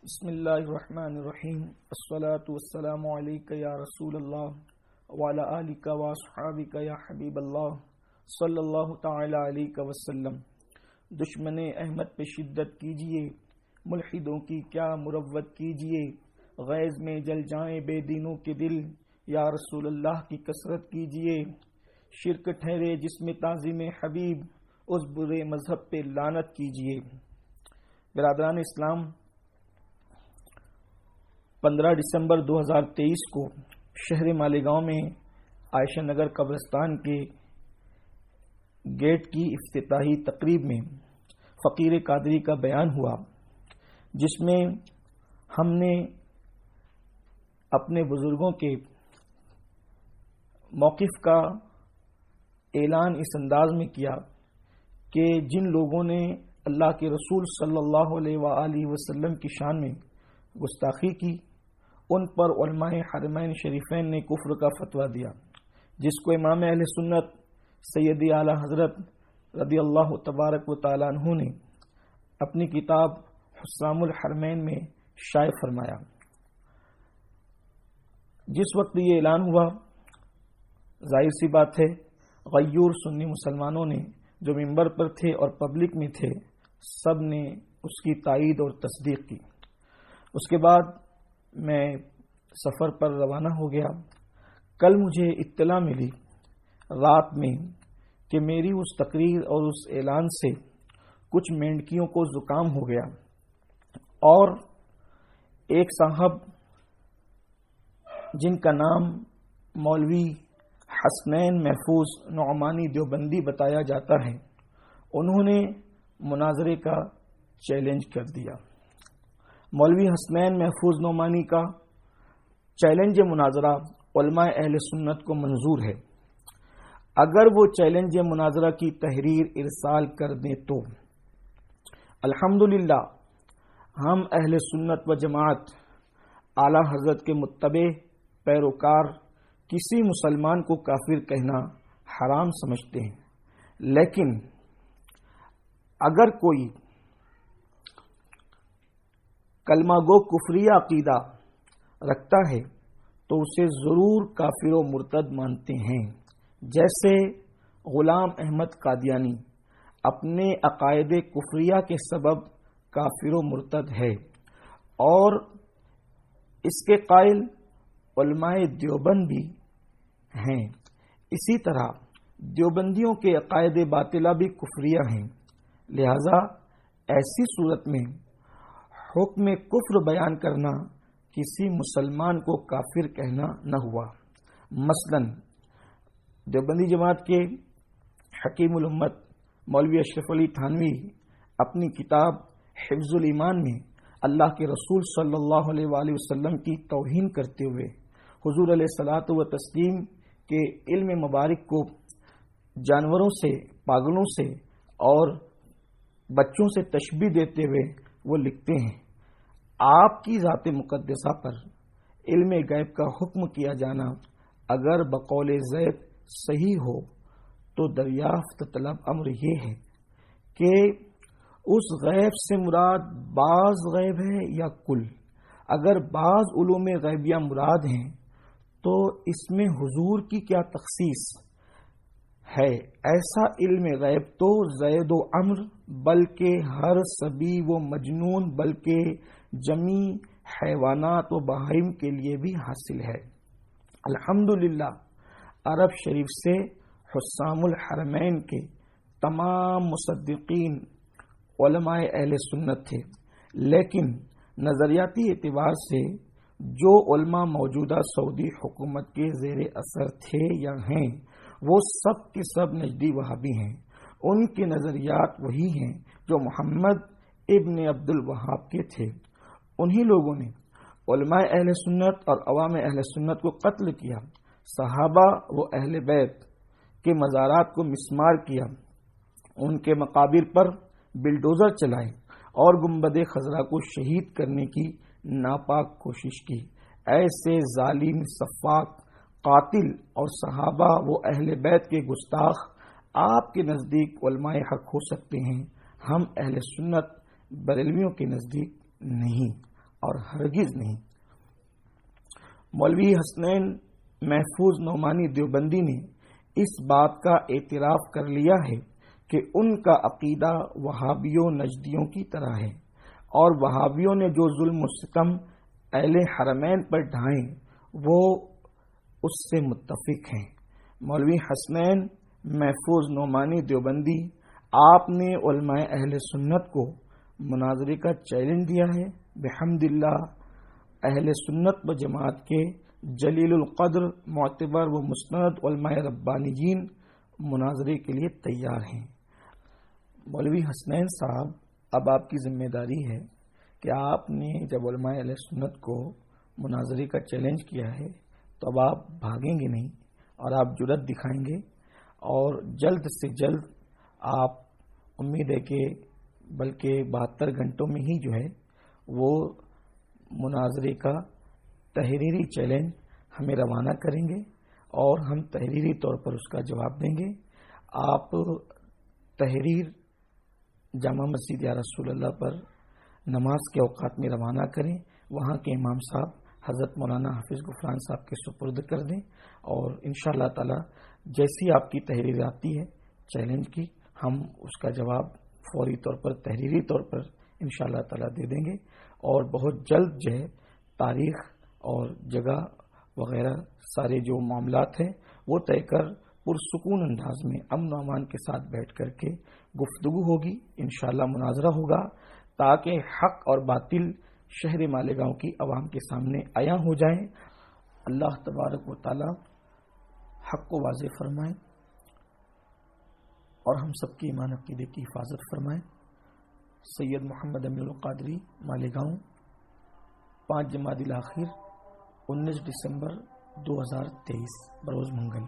بسم اللہ الرحمن الرحیم الصلاة والسلام علیک یا رسول اللہ وعلی آلک واصحابک یا حبیب اللہ صلی اللہ تعالی علیہ وسلم۔ دشمن احمد پہ شدت کیجئے، ملحدوں کی کیا مروت کیجئے، غیظ میں جل جائیں بے دینوں کے دل، یا رسول اللہ کی کثرت کیجئے۔ شرک ٹھہرے جس میں تعظیم حبیب، اس برے مذہب پہ لعنت کیجئے۔ برادران اسلام، 15 دسمبر 2023 کو شہر مالیگاؤں میں عائشہ نگر قبرستان کے گیٹ کی افتتاحی تقریب میں فقیر قادری کا بیان ہوا، جس میں ہم نے اپنے بزرگوں کے موقف کا اعلان اس انداز میں کیا کہ جن لوگوں نے اللہ کے رسول صلی اللہ علیہ وآلہ وسلم کی شان میں گستاخی کی، ان پر علماء حرمین شریفین نے کفر کا فتویٰ دیا، جس کو امام اہل سنت سیدی اعلی حضرت رضی اللہ تبارک و تعالیٰ عنہ نے اپنی کتاب حسام الحرمین میں شائع فرمایا۔ جس وقت یہ اعلان ہوا، ظاہر سی بات ہے غیور سنی مسلمانوں نے جو ممبر پر تھے اور پبلک میں تھے، سب نے اس کی تائید اور تصدیق کی۔ اس کے بعد میں سفر پر روانہ ہو گیا۔ کل مجھے اطلاع ملی رات میں کہ میری اس تقریر اور اس اعلان سے کچھ مینڈکیوں کو زکام ہو گیا، اور ایک صاحب جن کا نام مولوی حسنین محفوظ نعمانی دیوبندی بتایا جاتا ہے، انہوں نے مناظرے کا چیلنج کر دیا۔ مولوی حسنین محفوظ نعمانی کا چیلنج مناظرہ علماء اہل سنت کو منظور ہے۔ اگر وہ چیلنج مناظرہ کی تحریر ارسال کر دیں تو الحمدللہ ہم اہل سنت و جماعت اعلی حضرت کے متبع پیروکار کسی مسلمان کو کافر کہنا حرام سمجھتے ہیں، لیکن اگر کوئی کلمہ گو کفریہ عقیدہ رکھتا ہے تو اسے ضرور کافر و مرتد مانتے ہیں، جیسے غلام احمد قادیانی اپنے عقائد کفریہ کے سبب کافر و مرتد ہے، اور اس کے قائل علماء دیوبند بھی ہیں۔ اسی طرح دیوبندیوں کے عقائد باطلہ بھی کفریہ ہیں، لہذا ایسی صورت میں حکم کفر بیان کرنا کسی مسلمان کو کافر کہنا نہ ہوا۔ مثلا دیوبندی جماعت کے حکیم الامت مولوی اشرف علی تھانوی اپنی کتاب حفظ الایمان میں اللہ کے رسول صلی اللہ علیہ وآلہ وسلم کی توہین کرتے ہوئے حضور علیہ الصلوۃ و تسلیم کے علم مبارک کو جانوروں سے، پاگلوں سے اور بچوں سے تشبیہ دیتے ہوئے وہ لکھتے ہیں، آپ کی ذات مقدسہ پر علم غیب کا حکم کیا جانا اگر بقول زید صحیح ہو تو دریافت طلب امر یہ ہے کہ اس غیب سے مراد بعض غیب ہے یا کل۔ اگر بعض علوم غیبیہ مراد ہیں تو اس میں حضور کی کیا تخصیص ہے؟ ایسا علم غیب تو زید و عمر بلکہ ہر صبی و مجنون بلکہ جمی حیوانات و بہائم کے لیے بھی حاصل ہے۔ الحمدللہ عرب شریف سے حسام الحرمین کے تمام مصدقین علماء اہل سنت تھے، لیکن نظریاتی اعتبار سے جو علماء موجودہ سعودی حکومت کے زیر اثر تھے یا ہیں، وہ سب کے سب نجدی وہابی ہیں۔ ان کے نظریات وہی ہیں جو محمد ابن عبد الوہاب کے تھے۔ انہی لوگوں نے علماء اہل سنت اور عوام اہل سنت کو قتل کیا، صحابہ و اہل بیت کے مزارات کو مسمار کیا، ان کے مقابر پر بلڈوزر چلائے اور گنبد خضرا کو شہید کرنے کی ناپاک کوشش کی۔ ایسے ظالم، سفاک، قاتل اور صحابہ و اہل بیت کے گستاخ آپ کے نزدیک علماء حق ہو سکتے ہیں، ہم اہل سنت بریلویوں کے نزدیک نہیں۔ اور ہرگز نہیں۔ مولوی حسنین محفوظ نعمانی دیوبندی نے اس بات کا اعتراف کر لیا ہے کہ ان کا عقیدہ وہابیوں نجدیوں کی طرح ہے، اور وہابیوں نے جو ظلم و ستم اہل حرمین پر ڈھائیں وہ اس سے متفق ہیں۔ مولوی حسنین محفوظ نعمانی دیوبندی، آپ نے علماء اہل سنت کو مناظرے کا چیلنج دیا ہے۔ بحمد اللہ اہل سنت و جماعت کے جلیل القدر معتبر و مستند علماء ربانیین مناظرے کے لیے تیار ہیں۔ مولوی حسنین صاحب، اب آپ کی ذمہ داری ہے کہ آپ نے جب علماء اہل سنت کو مناظرے کا چیلنج کیا ہے تو اب آپ بھاگیں گے نہیں، اور آپ جرأت دکھائیں گے، اور جلد سے جلد آپ، امید ہے کہ بلکہ 72 گھنٹوں میں ہی جو ہے وہ مناظرے کا تحریری چیلنج ہمیں روانہ کریں گے، اور ہم تحریری طور پر اس کا جواب دیں گے۔ آپ تحریر جامع مسجد یا رسول اللہ پر نماز کے اوقات میں روانہ کریں، وہاں کے امام صاحب حضرت مولانا حافظ غفران صاحب کے سپرد کر دیں، اور انشاءاللہ تعالی جیسی آپ کی تحریر آتی ہے چیلنج کی، ہم اس کا جواب فوری طور پر تحریری طور پر انشاءاللہ تعالی دے دیں گے، اور بہت جلد جو ہے تاریخ اور جگہ وغیرہ سارے جو معاملات ہیں وہ طے کر پرسکون انداز میں امن و امان کے ساتھ بیٹھ کر کے گفتگو ہوگی، انشاءاللہ مناظرہ ہوگا، تاکہ حق اور باطل شہر مالیگاؤں کی عوام کے سامنے عیاں ہو جائیں۔ اللہ تبارک و تعالی حق کو واضح فرمائے اور ہم سب کی ایمان عقیدے کی حفاظت فرمائے۔ سید محمد امین القادری، مالیگاؤں، 5 جمادی الاخر 19 دسمبر 2023 بروز منگل۔